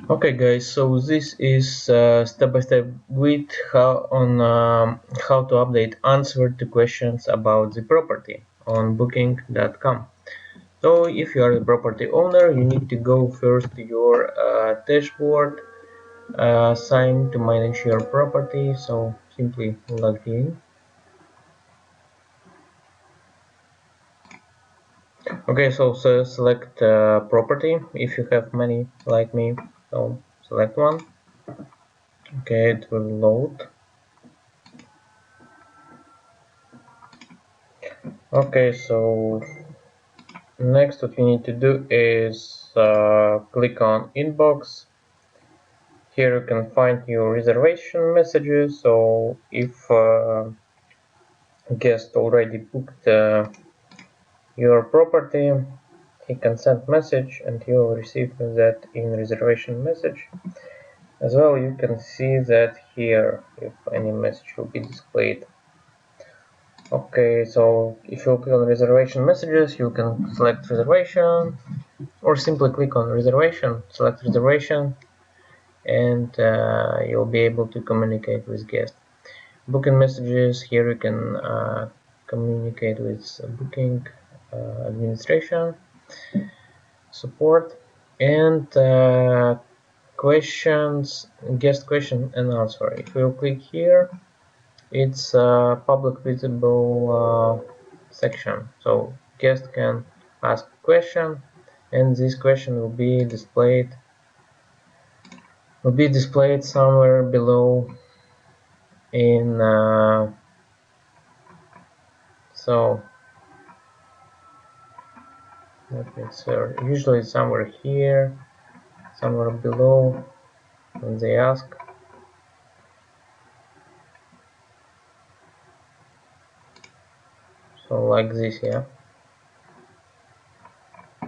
Okay guys, so this is step-by-step guide how to update answer to questions about the property on booking.com. So if you are the property owner, you need to go first to your dashboard, sign to manage your property. So simply log in. Okay, so select property if you have many like me. So select one. Okay, it will load. Okay, so next what you need to do is click on inbox. Here you can find your reservation messages. So if a guest already booked your property, he can send message and you will receive that in reservation message. As well, you can see that here if any message will be displayed. Okay, so if you click on reservation messages, you can select reservation or simply click on reservation, select reservation, and you'll be able to communicate with guests. Booking messages, here you can communicate with booking administration, support, and questions, guest question and answer. If you click here, it's a public visible section, so guest can ask a question and this question will be displayed somewhere below in so let me search. Usually it's somewhere here, somewhere below when they ask. So like this, yeah.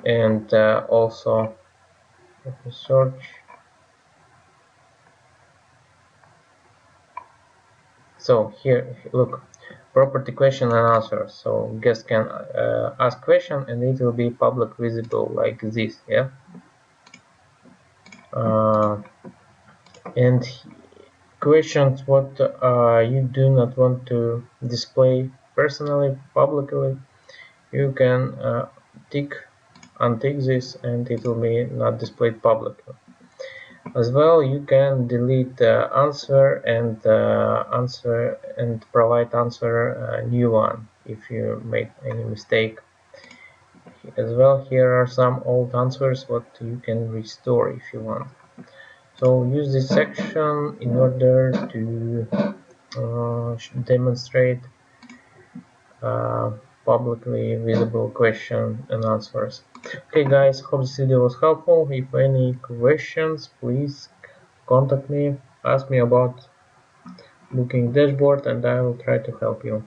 And also let me search. So here, look, property question and answer. So guest can ask question and it will be public visible like this, yeah. And questions what you do not want to display personally, publicly, you can untick this and it will be not displayed publicly. As well, you can delete the answer and provide answer new one if you made any mistake. As well, here are some old answers what you can restore if you want. So use this section in order to demonstrate uh, publicly visible question and answers. Okay guys, hope this video was helpful. If any questions, please contact me, ask me about booking dashboard and I will try to help you.